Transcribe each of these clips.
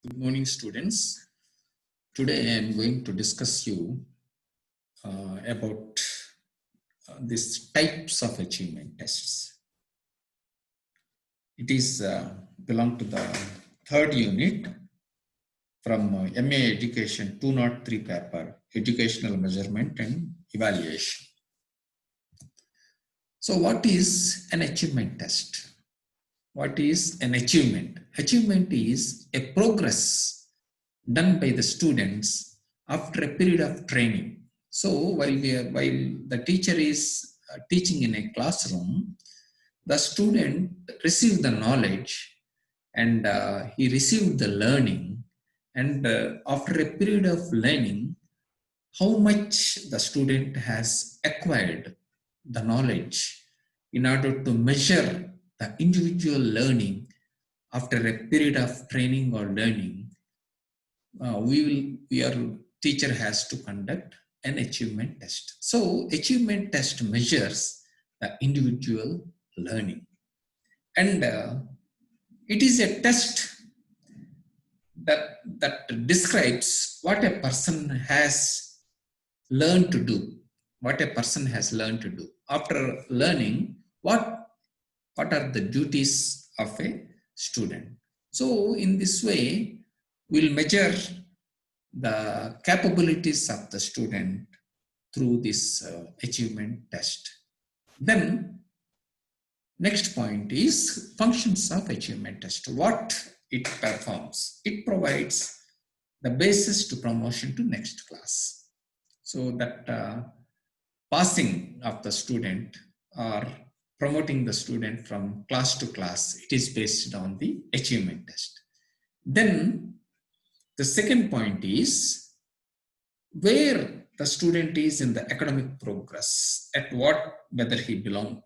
Good morning, students. Today I am going to discuss you about these types of achievement tests. It is belong to the third unit from MA Education 203 paper, Educational Measurement and Evaluation. So what is an achievement test? What is an achievement? Achievement is a progress done by the students after a period of training. So while the teacher is teaching in a classroom, the student received the knowledge and he received the learning. And after a period of learning, how much the student has acquired the knowledge in order to measure the individual learning after a period of training or learning, our teacher has to conduct an achievement test. So achievement test measures the individual learning, and it is a test that describes what a person has learned to do, what a person has learned to do after learning. What are the duties of a student? So in this way, we'll measure the capabilities of the student through this achievement test. Then next point is functions of achievement test. What it performs. It provides the basis to promotion to next class. So that passing of the student or promoting the student from class to class, it is based on the achievement test. Then the second point is where the student is in the academic progress, at what, whether he belong,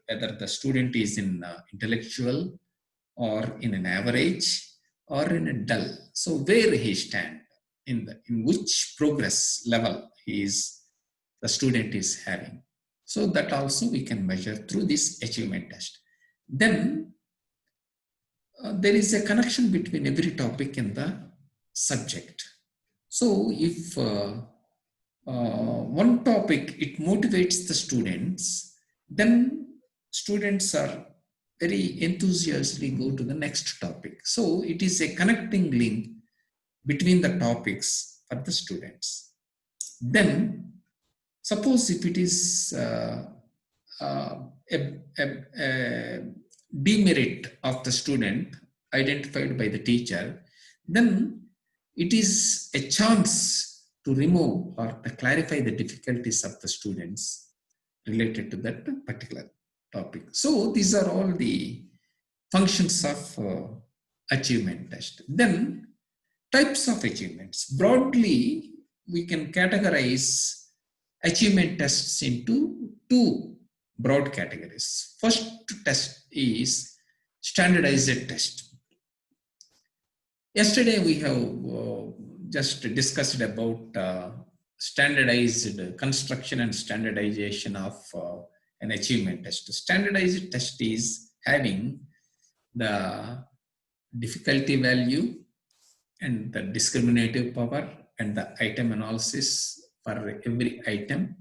whether the student is in intellectual or in an average or in a dull. So where he stand in which progress level the student is having. So that also we can measure through this achievement test. Then there is a connection between every topic in the subject. So if one topic, it motivates the students, then students are very enthusiastically go to the next topic. So it is a connecting link between the topics for the students. Then suppose if it is a demerit of the student identified by the teacher, then it is a chance to remove or to clarify the difficulties of the students related to that particular topic. So these are all the functions of achievement test. Then types of achievements. Broadly, we can categorize achievement tests into two broad categories. First test is standardized test. Yesterday we have just discussed about standardized construction and standardization of an achievement test. Standardized test is having the difficulty value and the discriminative power and the item analysis for every item,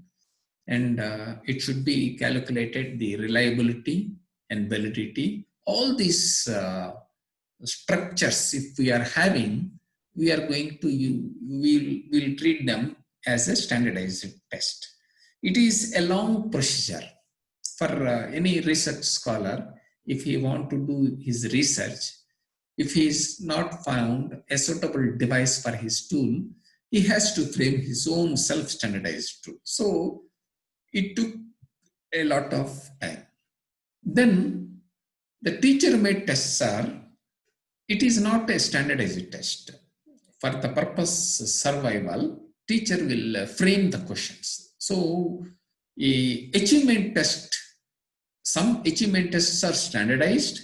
and it should be calculated the reliability and validity. All these structures, if we are having, we are going to we'll treat them as a standardized test. It is a long procedure for any research scholar. If he want to do his research, if he is not found a suitable device for his tool, he has to frame his own self-standardized tool. So it took a lot of time. Then the teacher-made tests it is not a standardized test. For the purpose survival, teacher will frame the questions. So achievement test, some achievement tests are standardized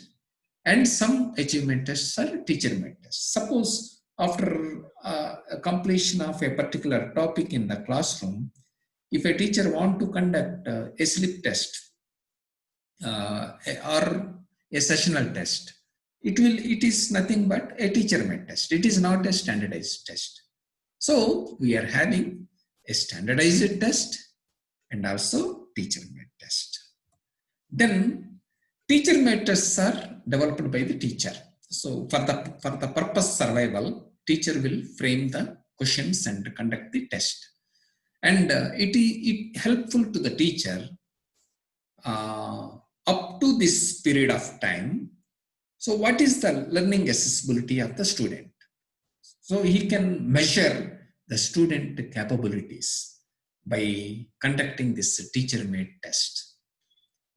and some achievement tests are teacher-made tests. Suppose after a completion of a particular topic in the classroom, if a teacher want to conduct a slip test or a sessional test, it is nothing but a teacher made test. It is not a standardized test. So we are having a standardized test and also teacher made test. Then teacher made tests are developed by the teacher. So for the purpose survival, teacher will frame the questions and conduct the test. And it helpful to the teacher up to this period of time. So what is the learning accessibility of the student? So he can measure the student capabilities by conducting this teacher-made test.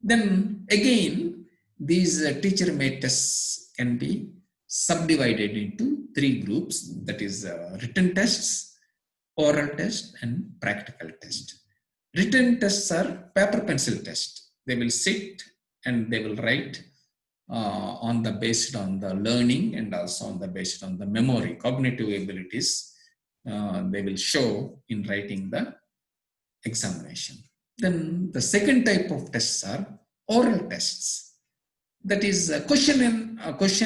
Then again, these teacher-made tests can be subdivided into 3 groups, that is written tests, oral test, and practical test. Written tests are paper pencil test. They will sit and they will write based on the learning and also based on the memory, cognitive abilities. They will show in writing the examination. Then the second type of tests are oral tests. That is question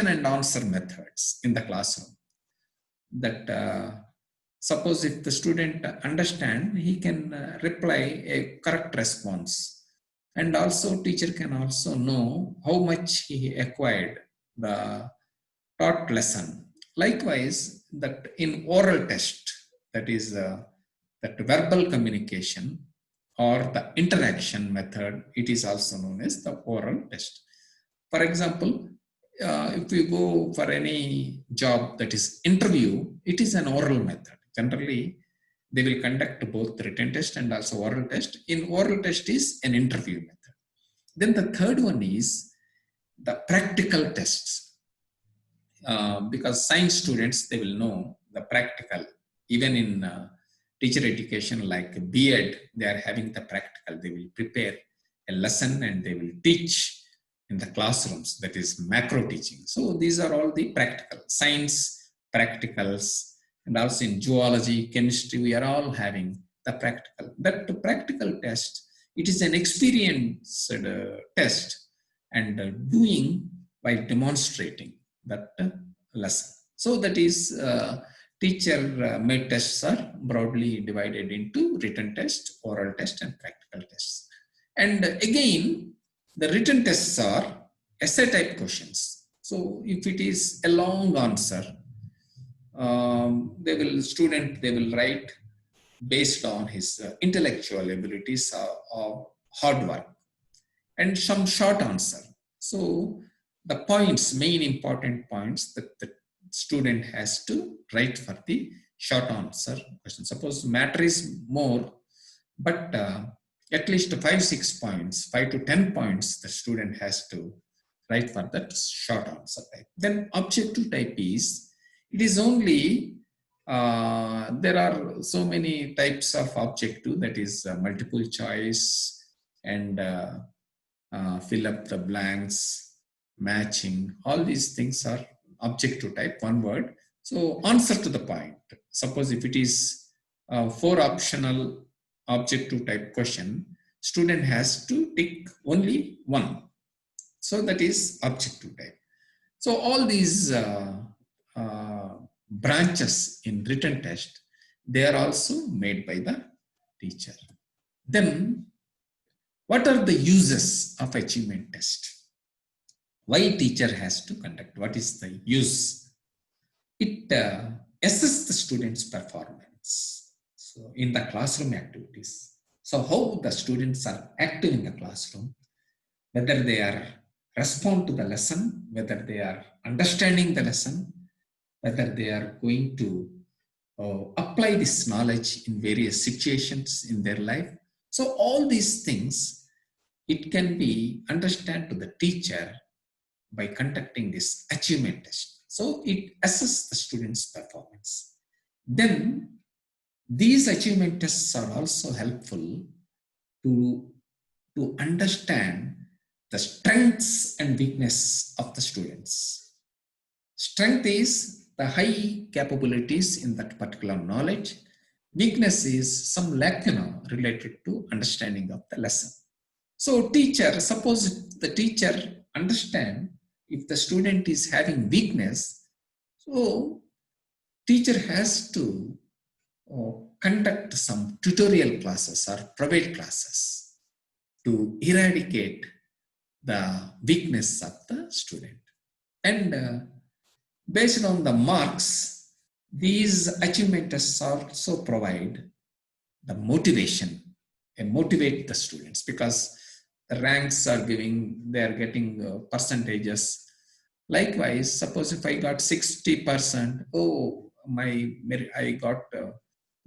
and answer methods in the classroom. That suppose if the student understand, he can reply a correct response. And also teacher can also know how much he acquired the taught lesson. Likewise, that in oral test, that is that verbal communication or the interaction method, it is also known as the oral test. For example, if you go for any job that is interview, it is an oral method. Generally, they will conduct both written test and also oral test. In oral test is an interview method. Then the third one is the practical tests. Because science students, they will know the practical. Even in teacher education like B.Ed, they are having the practical. They will prepare a lesson and they will teach in the classrooms, that is macro teaching. So these are all the practical, science practicals, and also in zoology, chemistry, we are all having the practical. That practical test, it is an experienced test and doing by demonstrating that lesson. So that is teacher made tests are broadly divided into written test, oral test, and practical tests. And again, the written tests are essay type questions. So if it is a long answer, they will write based on his intellectual abilities or hard work, and some short answer. So the points, main important points that the student has to write for the short answer question. Suppose matter is more, but at least 5-6 points, 5 to 10 points the student has to write for that short answer type. Then objective type is, it is only, there are so many types of objective, that is multiple choice and fill up the blanks, matching, all these things are objective type, one word. So answer to the point. Suppose if it is 4 optional objective type question, student has to tick only one. So that is objective type. So all these branches in written test, they are also made by the teacher. Then what are the uses of achievement test? Why teacher has to conduct? What is the use? It assesses the student's performance. So in the classroom activities. So how the students are active in the classroom, whether they are respond to the lesson, whether they are understanding the lesson, whether they are going to apply this knowledge in various situations in their life. So all these things, it can be understood to the teacher by conducting this achievement test. So it assesses the student's performance. Then these achievement tests are also helpful to understand the strengths and weakness of the students. Strength is the high capabilities in that particular knowledge. Weakness is some lacuna related to understanding of the lesson. So teacher, suppose the teacher understand if the student is having weakness, so teacher has to conduct some tutorial classes or private classes to eradicate the weakness of the student. And based on the marks, these achievement tests also provide the motivation and motivate the students, because the ranks are giving, they are getting percentages. Likewise, suppose if I got 60%, oh, I got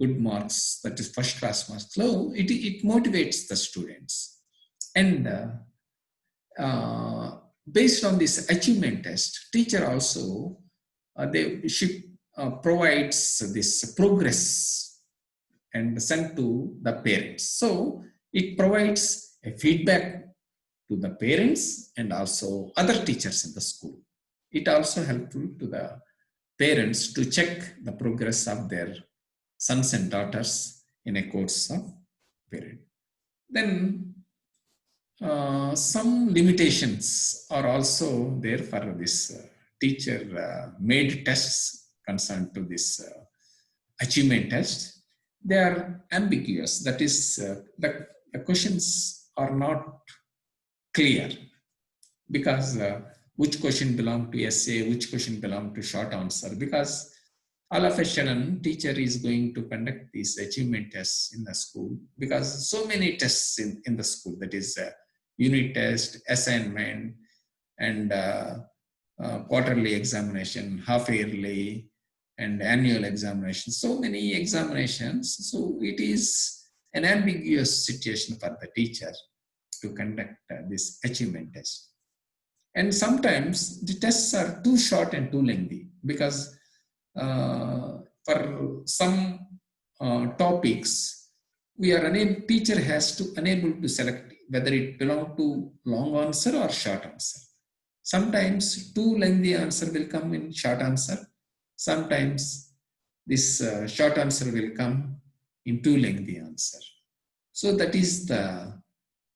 good marks, that is first class marks. So it motivates the students. And based on this achievement test, teacher also they should provides this progress and sent to the parents. So it provides a feedback to the parents and also other teachers in the school. It also helpful to the parents to check the progress of their sons and daughters in a course of period. Then some limitations are also there for this teacher made tests concerned to this achievement test. They are ambiguous. That is, the questions are not clear, because which question belong to essay, which question belong to short answer, because all of a sudden teacher is going to conduct these achievement tests in the school, because so many tests in the school, that is unit test, assignment, and quarterly examination, half yearly, and annual examination, so many examinations. So it is an ambiguous situation for the teacher to conduct this achievement test. And sometimes the tests are too short and too lengthy, because for some topics, teacher has to unable to select whether it belong to long answer or short answer. Sometimes too lengthy answer will come in short answer. Sometimes this short answer will come in too lengthy answer. So that is the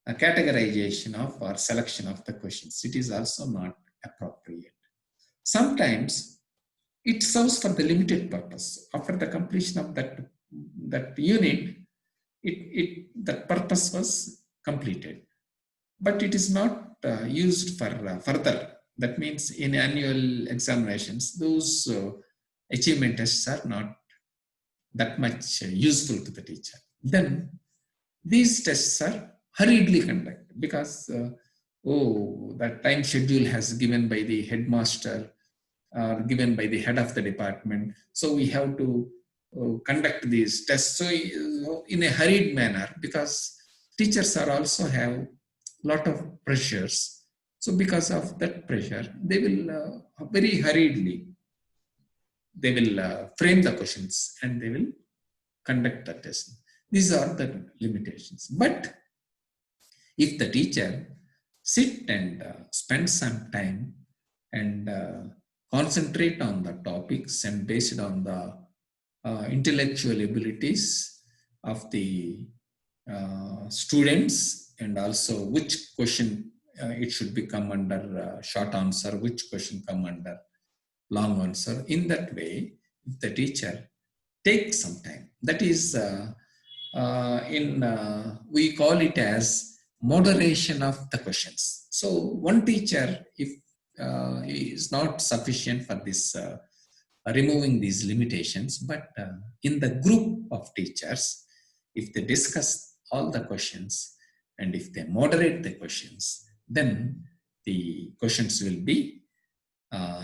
categorization of or selection of the questions. It is also not appropriate. Sometimes it serves for the limited purpose. After the completion of that unit, that purpose was completed. But it is not used for further. That means in annual examinations, those achievement tests are not that much useful to the teacher. Then these tests are hurriedly conducted, because that time schedule has given by the headmaster, given by the head of the department. So we have to conduct these tests in a hurried manner, because teachers are also have lot of pressures. So because of that pressure, they will very hurriedly, they will frame the questions and they will conduct the test. These are the limitations. But if the teacher sit and spend some time and concentrate on the topics, and based on the intellectual abilities of the students, and also which question it should become under short answer, which question come under long answer. In that way, if the teacher takes some time, that is we call it as moderation of the questions. So one teacher, if is not sufficient for this removing these limitations, but in the group of teachers, if they discuss all the questions and if they moderate the questions, then the questions will be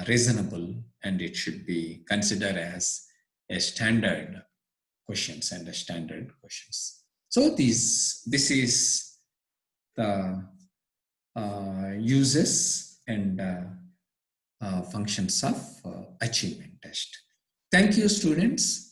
reasonable, and it should be considered as a standard questions and a standard questions. So this is the uses and functions of achievement test. Thank you, students.